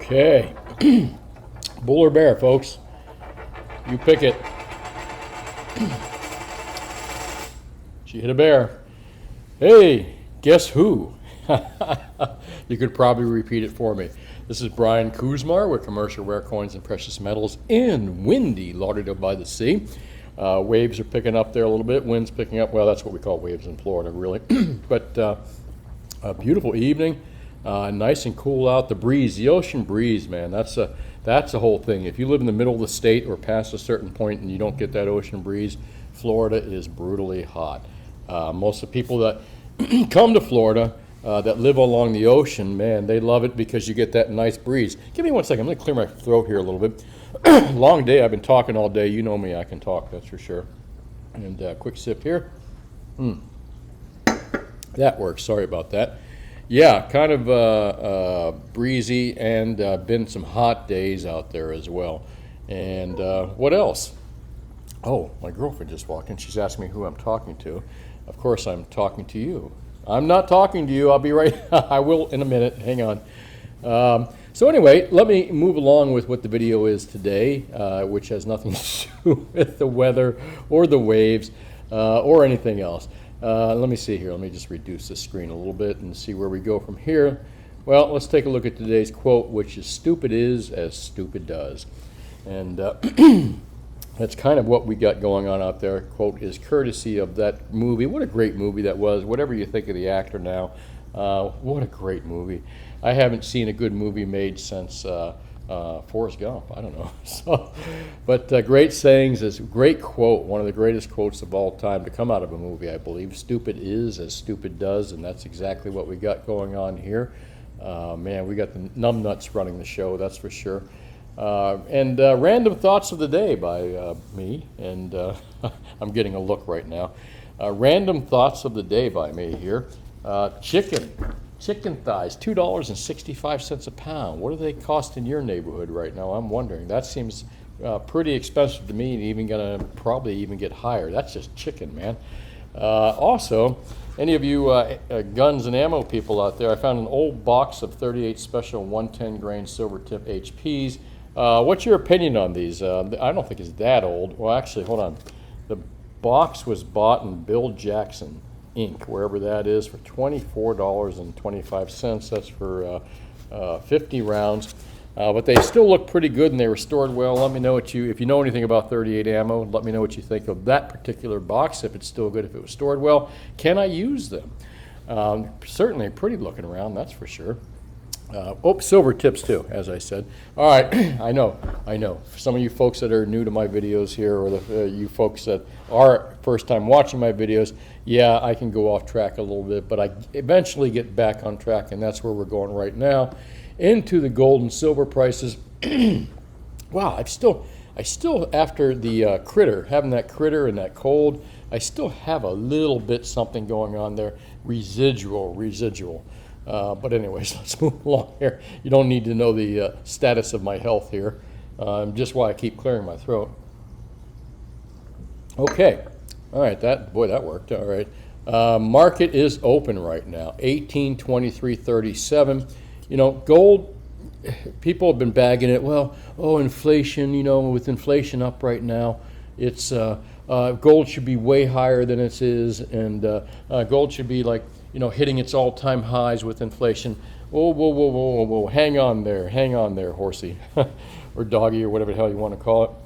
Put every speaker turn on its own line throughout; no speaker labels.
Okay. Bull or bear, folks? You pick it. She hit a bear. Hey, guess who? You could probably repeat it for me. This is Brian Kuzmar with Commercial Rare Coins and Precious Metals in windy Lauderdale by the Sea. Waves are picking up there a little bit. Wind's picking up. Well, that's what we call waves in Florida, really. But a beautiful evening. Nice and cool out. The breeze, the ocean breeze, man, that's the whole thing. If you live in the middle of the state or past a certain point and you don't get that ocean breeze, Florida is brutally hot. Most of the people that come to Florida that live along the ocean, man, they love it because you get that nice breeze. Give me 1 second. I'm going to clear my throat here a little bit. Long day. I've been talking all day. You know me. I can talk, that's for sure. And quick sip here. That works. Sorry about that. Yeah, kind of breezy, and been some hot days out there as well. And what else? Oh, my girlfriend just walked in. She's asking me who I'm talking to. Of course, I'm talking to you. I'm not talking to you. I'll be right. I will in a minute. Hang on. So anyway, let me move along with what the video is today, which has nothing to do with the weather or the waves or anything else. Let me see here. Let me just reduce the screen a little bit and see where we go from here. Well, let's take a look at today's quote, which is "Stupid is as stupid does." And that's kind of what we got going on out there. Quote is courtesy of that movie. What a great movie that was. Whatever you think of the actor now, what a great movie. I haven't seen a good movie made since Forrest Gump. I don't know. So, but great sayings is a great quote, one of the greatest quotes of all time to come out of a movie, I believe. Stupid is as stupid does, and that's exactly what we got going on here. Man, we got the Numb-Nutz running the show, that's for sure. And random thoughts of the day by me, and I'm getting a look right now. Random thoughts of the day by me here. Chicken thighs, $2.65 a pound. What do they cost in your neighborhood right now? I'm wondering. That seems pretty expensive to me, and even gonna probably even get higher. That's just chicken, man. Also, any of you guns and ammo people out there, I found an old box of 38 special 110 grain silver tip HPs. What's your opinion on these? I don't think it's that old. Well, actually, hold on. The box was bought in Bill Jackson Inc., wherever that is, for $24.25. That's for 50 rounds. But they still look pretty good and they were stored well. Let me know if you know anything about 38 ammo, let me know what you think of that particular box, if it's still good, if it was stored well. Can I use them? Certainly pretty looking around, that's for sure. Silver tips too, as I said. All right, I know. For some of you folks that are new to my videos here, or you folks that are first time watching my videos, yeah, I can go off track a little bit, but I eventually get back on track, and that's where we're going right now, into the gold and silver prices. Wow, I still after the critter, having that critter and that cold, I still have a little bit something going on there, residual. But anyways, let's move along here. You don't need to know the status of my health here, just why I keep clearing my throat. Okay, all right, that worked. All right, market is open right now, 1823.37. You know, gold. People have been bagging it. Well, inflation. You know, with inflation up right now, it's gold should be way higher than it is, and gold should be like, you know, hitting its all-time highs with inflation. Whoa. Hang on there, horsey, or doggy, or whatever the hell you want to call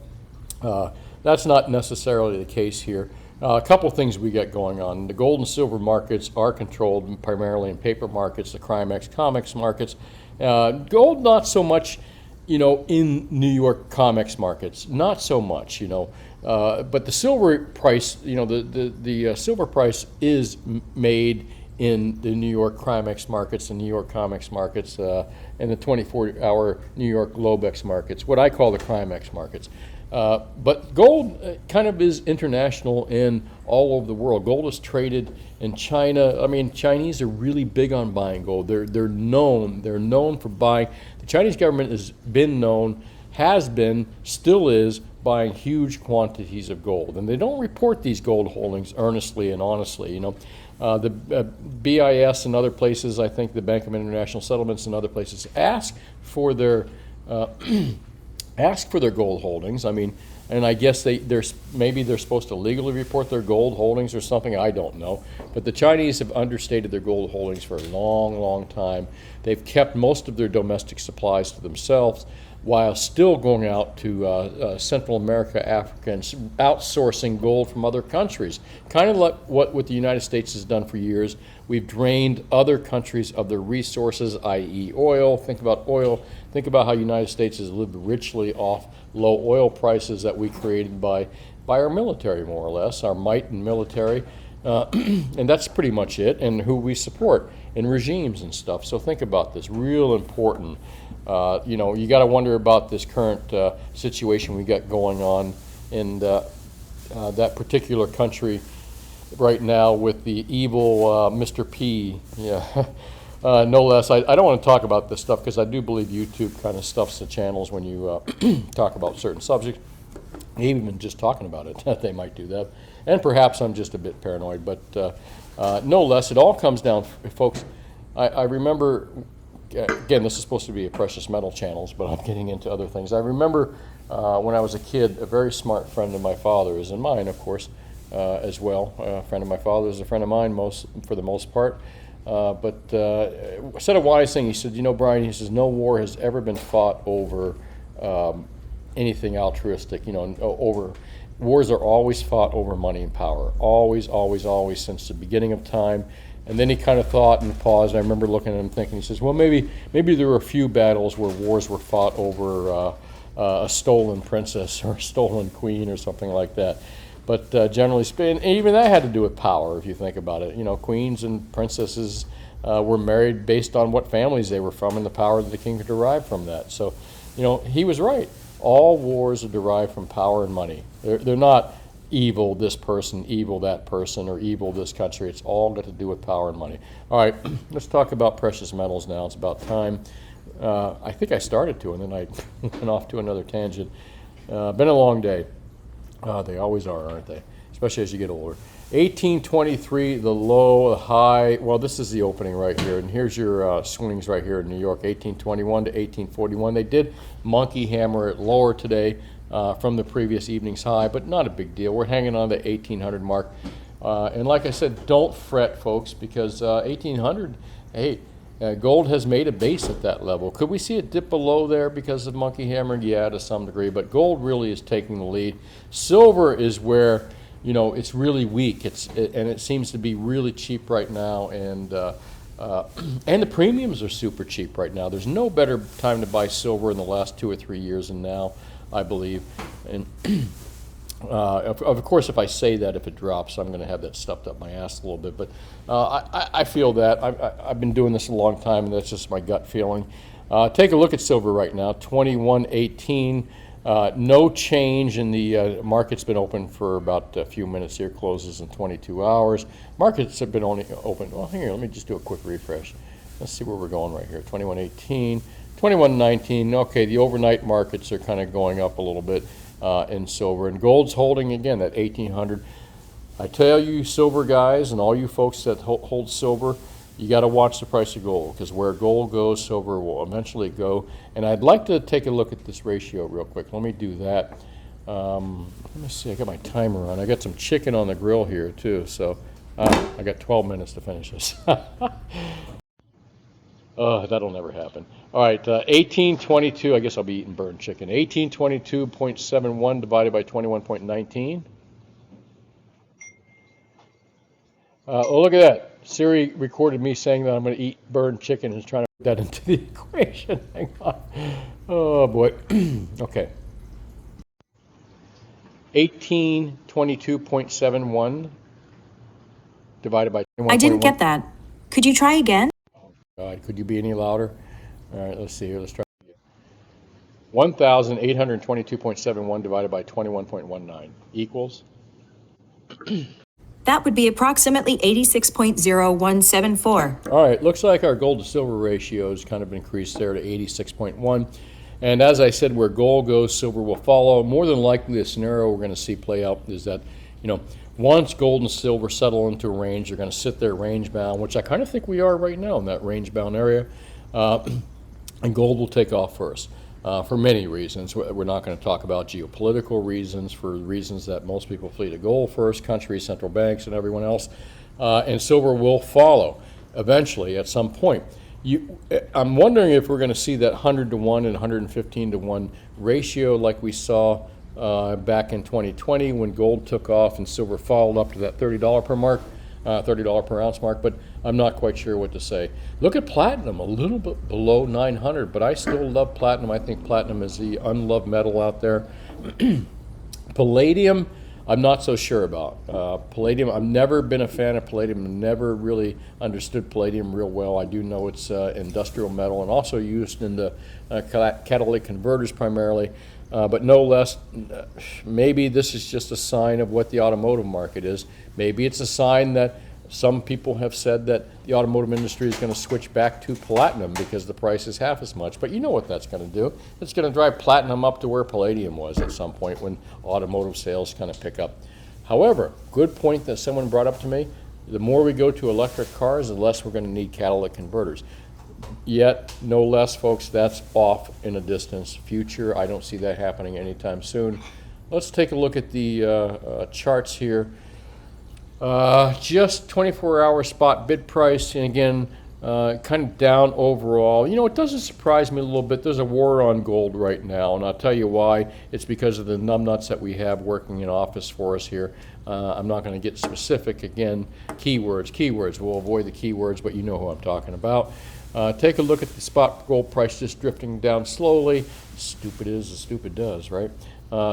it. That's not necessarily the case here. A couple things we got going on. The gold and silver markets are controlled primarily in paper markets, the Crimex Comex markets. Gold, not so much, you know, in New York Comex markets, not so much, you know. But the silver price, you know, the silver price is made in the New York Crimex markets, the New York Comex markets, and the 24-hour New York Globex markets, what I call the Crimex markets. But gold kind of is international in all over the world. Gold is traded in China. I mean, Chinese are really big on buying gold. They're known for buying. The Chinese government has been, still is, buying huge quantities of gold. And they don't report these gold holdings earnestly and honestly, you know. The BIS and other places, I think the Bank of International Settlements and other places ask for their gold holdings. I mean, and I guess maybe they're supposed to legally report their gold holdings or something. I don't know. But the Chinese have understated their gold holdings for a long, long time. They've kept most of their domestic supplies to themselves while still going out to Central America, Africa, and outsourcing gold from other countries. Kind of like what the United States has done for years. We've drained other countries of their resources, i.e. oil. Think about oil. Think about how the United States has lived richly off low oil prices that we created by our military, more or less, our might and military. And that's pretty much it, and who we support in regimes and stuff. So think about this, real important. You know, you got to wonder about this current situation we got going on in that particular country right now with the evil Mr. P. Yeah, no less. I don't want to talk about this stuff because I do believe YouTube kind of stuffs the channels when you talk about certain subjects. Even just talking about it, they might do that. And perhaps I'm just a bit paranoid, but no less. It all comes down, folks. I remember. Again, this is supposed to be a precious metal channels, but I'm getting into other things. I remember when I was a kid, a very smart friend of my father's, and mine, of course, as well. A friend of my father's, a friend of mine, for the most part. But said a wise thing. He said, "You know, Brian," he says, "no war has ever been fought over anything altruistic. You know, over wars are always fought over money and power. Always, always, always since the beginning of time." And then he kind of thought and paused. I remember looking at him thinking, he says, well, maybe there were a few battles where wars were fought over a stolen princess or a stolen queen or something like that. But generally speaking, even that had to do with power, if you think about it. You know, queens and princesses were married based on what families they were from and the power that the king could derive from that. So, you know, he was right. All wars are derived from power and money. They're not evil this person, evil that person, or evil this country. It's all got to do with power and money. All right, let's talk about precious metals now. It's about time. I think I started to, and then I went off to another tangent. Been a long day. They always are, aren't they? Especially as you get older. 1823, the low, the high. Well, this is the opening right here, and here's your swings right here in New York, 1821 to 1841. They did monkey hammer it lower today. From the previous evening's high, but not a big deal. We're hanging on the 1800 mark. And like I said, don't fret, folks, because 1800, hey, gold has made a base at that level. Could we see it dip below there because of monkey hammering? Yeah, to some degree, but gold really is taking the lead. Silver is where, you know, it's really weak. And it seems to be really cheap right now, and the premiums are super cheap right now. There's no better time to buy silver in the last 2 or 3 years than now, I believe. And of course, if I say that, if it drops, I'm going to have that stuffed up my ass a little bit. But I feel that. I've been doing this a long time, and that's just my gut feeling. Take a look at silver right now, 21.18. No change in the market's been open for about a few minutes here, closes in 22 hours. Markets have been only open. Well, here, let me just do a quick refresh. Let's see where we're going right here, 21.18. 21.19, okay, the overnight markets are kind of going up a little bit in silver. And gold's holding, again, that 1800. I tell you, silver guys, and all you folks that hold silver, you got to watch the price of gold, because where gold goes, silver will eventually go. And I'd like to take a look at this ratio real quick. Let me do that. Let me see, I got my timer on. I got some chicken on the grill here, too, so I got 12 minutes to finish this. That'll never happen. All right, 1822, I guess I'll be eating burned chicken. 1822.71 divided by 21.19. Oh, look at that. Siri recorded me saying that I'm going to eat burned chicken and is trying to put that into the equation. Hang on. Oh, boy. Okay. 1822.71 divided by 21.1.
I didn't get that. Could you try again?
God, could you be any louder? All right, let's see here. Let's try again. 1,822.71 divided by 21.19 equals?
That would be approximately 86.0174.
All right, looks like our gold to silver ratio has kind of increased there to 86.1. And as I said, where gold goes, silver will follow. More than likely, the scenario we're going to see play out is that, you know, once gold and silver settle into a range, they're going to sit there range bound, which I kind of think we are right now in that range bound area. And gold will take off first for many reasons. We're not going to talk about geopolitical reasons, for reasons that most people flee to gold first, countries, central banks, and everyone else. And silver will follow eventually at some point. I'm wondering if we're going to see that 100 to 1 and 115 to 1 ratio like we saw back in 2020 when gold took off and silver followed up to that $30 per mark. $30 per ounce mark, but I'm not quite sure what to say. Look at platinum, a little bit below 900, but I still love platinum. I think platinum is the unloved metal out there. Palladium, I'm not so sure about. Palladium, I've never been a fan of palladium, never really understood palladium real well. I do know it's industrial metal and also used in the catalytic converters primarily. But no less, maybe this is just a sign of what the automotive market is. Maybe it's a sign that some people have said that the automotive industry is going to switch back to platinum because the price is half as much. But you know what that's going to do. It's going to drive platinum up to where palladium was at some point when automotive sales kind of pick up. However, good point that someone brought up to me, the more we go to electric cars, the less we're going to need catalytic converters. Yet, no less, folks, that's off in a distance future. I don't see that happening anytime soon. Let's take a look at the charts here. Just 24-hour spot bid price, and again, kind of down overall. You know, it doesn't surprise me a little bit. There's a war on gold right now, and I'll tell you why. It's because of the Numb-Nutz that we have working in office for us here. I'm not going to get specific. Again, keywords. We'll avoid the keywords, but you know who I'm talking about. Take a look at the spot gold price just drifting down slowly. Stupid is as stupid does, right?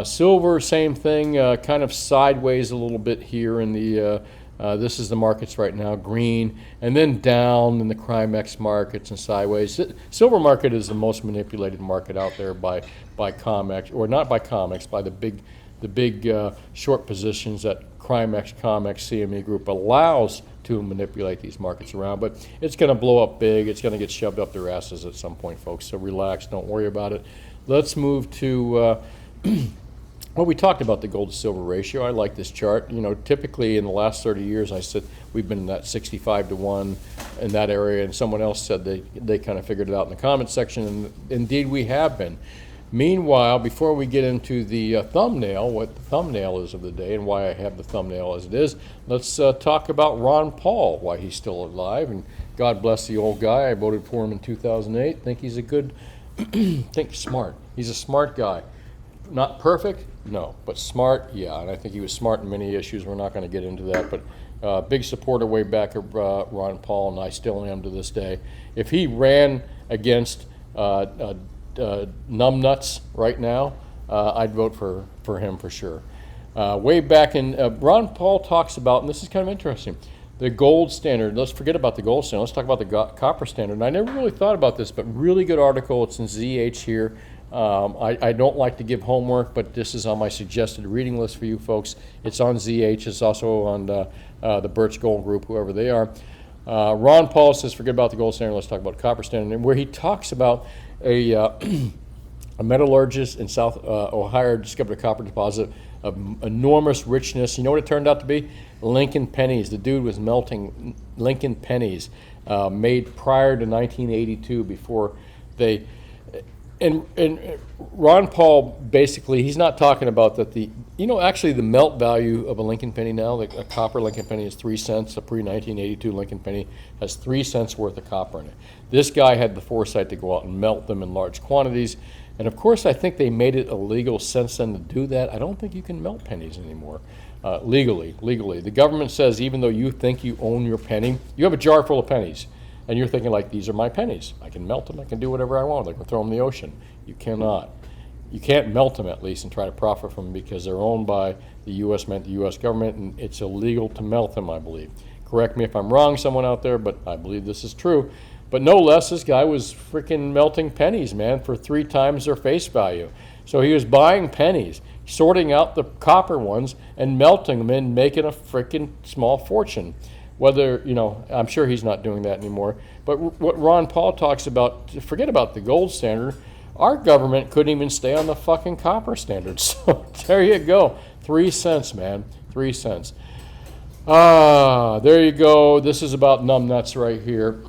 Silver, same thing, kind of sideways a little bit here in the, this is the markets right now, green, and then down in the Crimex markets and sideways. Silver market is the most manipulated market out there by COMEX, or not by COMEX, by the big short positions that Crimex, COMEX, CME Group allows to manipulate these markets around. But it's going to blow up big. It's going to get shoved up their asses at some point, folks. So relax. Don't worry about it. Let's move to, well, we talked about the gold to silver ratio. I like this chart. You know, typically in the last 30 years, I said we've been in that 65 to 1 in that area, and someone else said they kind of figured it out in the comment section, and indeed we have been. Meanwhile, before we get into the thumbnail, what the thumbnail is of the day and why I have the thumbnail as it is, let's talk about Ron Paul, why he's still alive, and God bless the old guy. I voted for him in 2008. Think he's a good, think smart. He's a smart guy. Not perfect, no, but smart, yeah, and I think he was smart in many issues. We're not going to get into that, but big supporter way back of Ron Paul, and I still am to this day. If he ran against Numb-Nutz right now, I'd vote for him for sure. Way back in, Ron Paul talks about, and this is kind of interesting, the gold standard. Let's forget about the gold standard. Let's talk about the copper standard. And I never really thought about this, but really good article. It's in ZH here. I don't like to give homework, but this is on my suggested reading list for you folks. It's on ZH. It's also on the Birch Gold Group, whoever they are. Ron Paul says, forget about the gold standard. Let's talk about copper standard, and where he talks about a metallurgist in South Ohio discovered a copper deposit of enormous richness. You know what it turned out to be? Lincoln pennies. The dude was melting Lincoln pennies made prior to 1982 before they... And Ron Paul, basically, he's not talking about that actually the melt value of a Lincoln penny now, a copper Lincoln penny is 3 cents. A pre-1982 Lincoln penny has 3 cents worth of copper in it. This guy had the foresight to go out and melt them in large quantities. And of course, I think they made it illegal since then to do that. I don't think you can melt pennies anymore legally. The government says even though you think you own your penny, you have a jar full of pennies. And you're thinking, like, these are my pennies. I can melt them. I can do whatever I want. I can throw them in the ocean. You cannot. You can't melt them, at least, and try to profit from them because they're owned by the U.S. government, and it's illegal to melt them, I believe. Correct me if I'm wrong, someone out there, but I believe this is true. But no less, this guy was freaking melting pennies, man, for 3 times their face value. So he was buying pennies, sorting out the copper ones, and melting them and making a freaking small fortune. Whether, I'm sure he's not doing that anymore. But what Ron Paul talks about, forget about the gold standard. Our government couldn't even stay on the fucking copper standard. So there you go. 3 cents, man. 3 cents. There you go. This is about Numb-Nutz right here.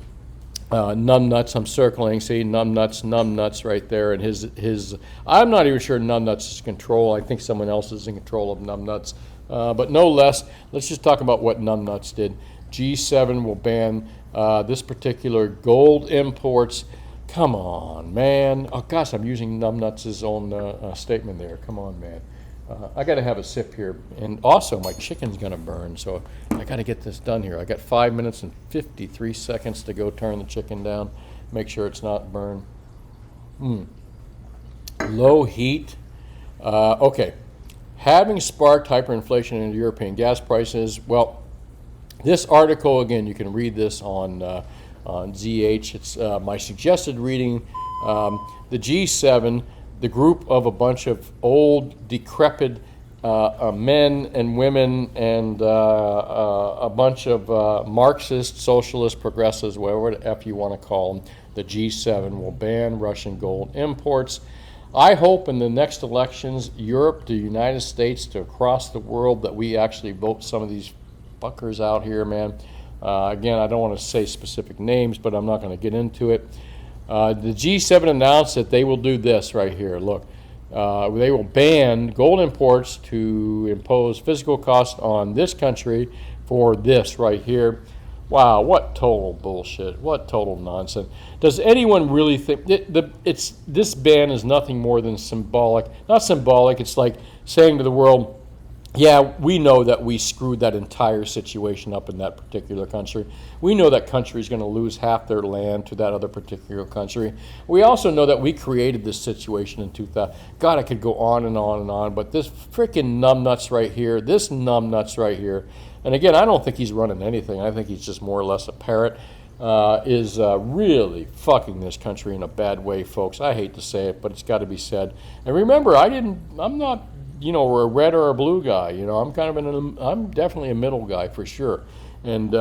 Numb-Nutz, I'm circling. See, Numb-Nutz right there. And his. I'm not even sure Numb-Nutz is in control. I think someone else is in control of Numb-Nutz. But no less, let's just talk about what Numb-Nutz did. G7 will ban this particular gold imports. Come on, man. Oh, gosh, I'm using Numb-Nutz's own statement there. Come on, man. I got to have a sip here. And also, my chicken's going to burn, so I got to get this done here. I got 5 minutes and 53 seconds to go turn the chicken down, make sure it's not burned. Low heat. Okay. Having sparked hyperinflation in European gas prices, well, this article, again, you can read this on ZH. It's my suggested reading. The G7, the group of a bunch of old, decrepit men and women and a bunch of Marxist, socialist, progressives, whatever the F you want to call them, the G7 will ban Russian gold imports. I hope in the next elections, Europe, the United States, to across the world, that we actually vote some of these fuckers out here, man. Again, I don't want to say specific names, but I'm not going to get into it. The G7 announced that they will do this right here. Look, they will ban gold imports to impose physical costs on this country for this right here. Wow, what total bullshit. What total nonsense. Does anyone really think this ban is nothing more than symbolic? Not symbolic, it's like saying to the world, yeah, we know that we screwed that entire situation up in that particular country. We know that country is going to lose half their land to that other particular country. We also know that we created this situation in 2000. God, I could go on and on and on, but this freaking Numb-Nutz right here, this Numb-Nutz right here, and again, I don't think he's running anything. I think he's just more or less a parrot, is really fucking this country in a bad way, folks. I hate to say it, but it's got to be said. And remember, I'm not, a red or a blue guy. I'm kind of I'm definitely a middle guy for sure. And,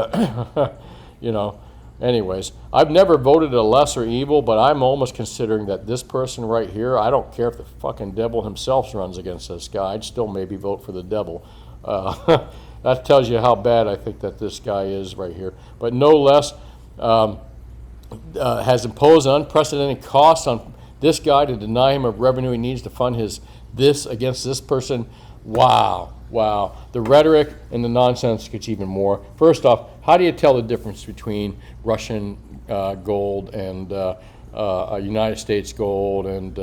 anyways, I've never voted a lesser evil, but I'm almost considering that this person right here, I don't care if the fucking devil himself runs against this guy, I'd still maybe vote for the devil. That tells you how bad I think that this guy is right here. But no less, has imposed unprecedented costs on this guy to deny him of revenue he needs to fund this against this person. Wow. The rhetoric and the nonsense gets even more. First off, how do you tell the difference between Russian gold and United States gold and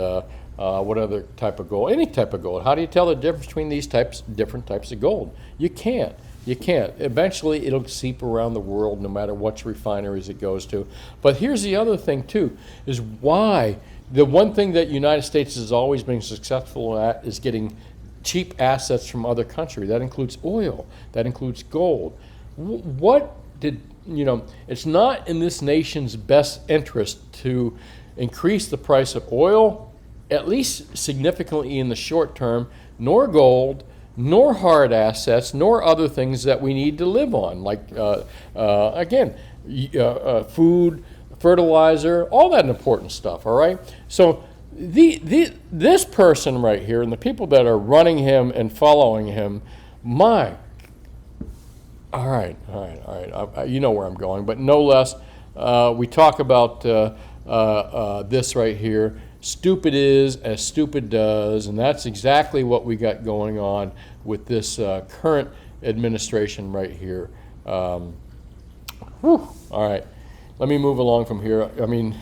what other type of gold? Any type of gold. How do you tell the difference between these different types of gold? You can't. Eventually, it'll seep around the world no matter which refineries it goes to. But here's the other thing, too, is why the one thing that United States has always been successful at is getting cheap assets from other countries. That includes oil. That includes gold. It's not in this nation's best interest to increase the price of oil, at least significantly in the short term, nor gold, nor hard assets, nor other things that we need to live on, like, food, fertilizer, all that important stuff, all right? So this person right here and the people that are running him and following him, all right, you know where I'm going, but no less, we talk about this right here. Stupid is as stupid does, and that's exactly what we got going on with this current administration right here. All right, let me move along from here. I mean,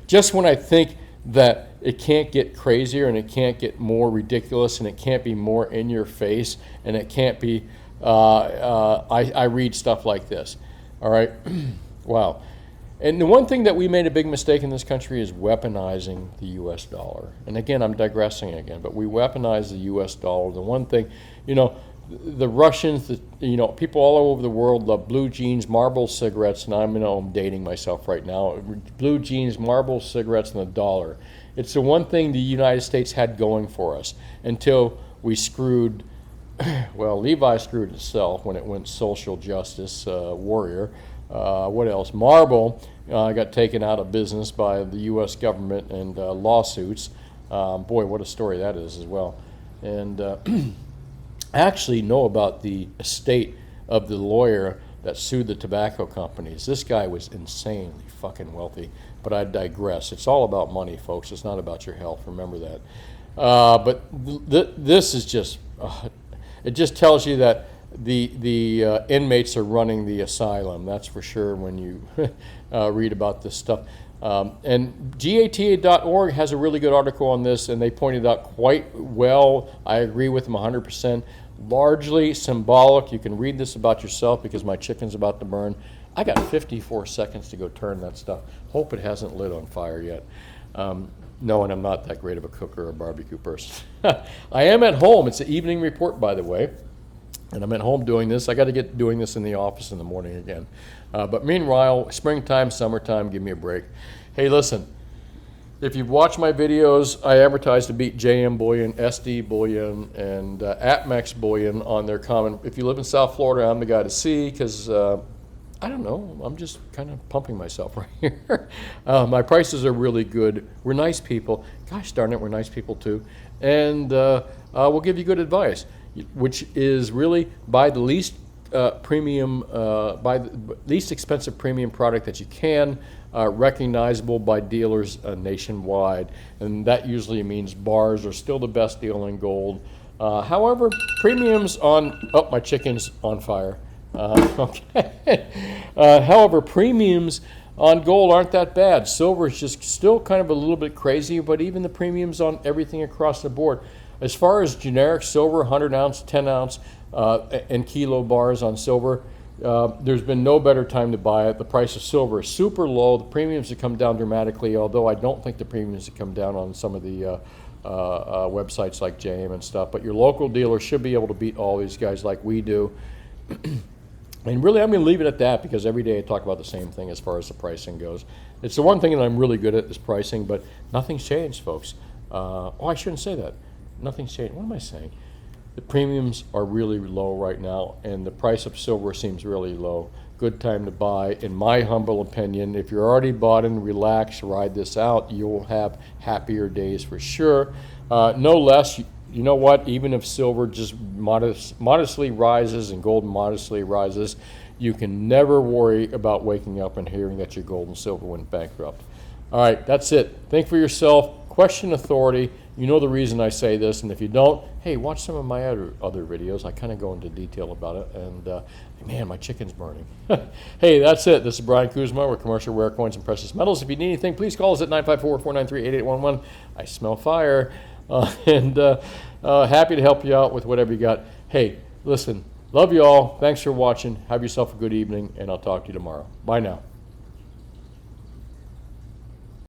just when I think that it can't get crazier and it can't get more ridiculous and it can't be more in your face and it can't be, I read stuff like this. All right, wow. And the one thing that we made a big mistake in this country is weaponizing the U.S. dollar. And again, I'm digressing again, but we weaponize the U.S. dollar. The one thing, the Russians, people all over the world love blue jeans, Marlboro cigarettes, and I'm dating myself right now. Blue jeans, Marlboro cigarettes, and the dollar. It's the one thing the United States had going for us until we screwed, well, Levi screwed itself when it went social justice warrior. What else? Marlboro got taken out of business by the U.S. government and lawsuits. Boy, what a story that is as well. And I actually know about the estate of the lawyer that sued the tobacco companies. This guy was insanely fucking wealthy, but I digress. It's all about money, folks. It's not about your health. Remember that. But this is just, it just tells you that the inmates are running the asylum. That's for sure when you read about this stuff. And GATA.org has a really good article on this, and they pointed out quite well. I agree with them 100%. Largely symbolic. You can read this about yourself because my chicken's about to burn. I got 54 seconds to go turn that stuff. Hope it hasn't lit on fire yet. No, and I'm not that great of a cook or a barbecue person. I am at home. It's an evening report, by the way. And I'm at home doing this. I got to get doing this in the office in the morning again. But meanwhile, springtime, summertime, give me a break. Hey, listen, if you've watched my videos, I advertise to beat JM Bullion, SD Bullion, and APMEX Bullion on their common. If you live in South Florida, I'm the guy to see because, I don't know, I'm just kind of pumping myself right here. My prices are really good. We're nice people. Gosh darn it, we're nice people too. And we'll give you good advice, which is really buy the least premium, buy the least expensive premium product that you can, recognizable by dealers nationwide. And that usually means bars are still the best deal in gold. However, premiums on, oh, my chicken's on fire. Okay. However, premiums on gold aren't that bad. Silver is just still kind of a little bit crazy, but even the premiums on everything across the board. As far as generic silver, 100 ounce, 10 ounce, and kilo bars on silver, there's been no better time to buy it. The price of silver is super low. The premiums have come down dramatically, although I don't think the premiums have come down on some of the websites like JM and stuff. But your local dealer should be able to beat all these guys like we do. And really, I'm going to leave it at that because every day I talk about the same thing as far as the pricing goes. It's the one thing that I'm really good at is pricing, but nothing's changed, folks. I shouldn't say that. Nothing's changed. What am I saying? The premiums are really low right now, and the price of silver seems really low. Good time to buy, in my humble opinion. If you're already bought and relaxed, ride this out. You'll have happier days for sure. No less. You know what? Even if silver just modestly rises and gold modestly rises, you can never worry about waking up and hearing that your gold and silver went bankrupt. All right, that's it. Think for yourself. Question authority. You know the reason I say this, and if you don't, hey, watch some of my other videos. I kind of go into detail about it, and man, my chicken's burning. Hey, that's it. This is Brian Kuzma with Commercial Rare Coins and Precious Metals. If you need anything, please call us at 954-493-8811. I smell fire. And happy to help you out with whatever you got. Hey, listen, love you all. Thanks for watching. Have yourself a good evening, and I'll talk to you tomorrow. Bye now.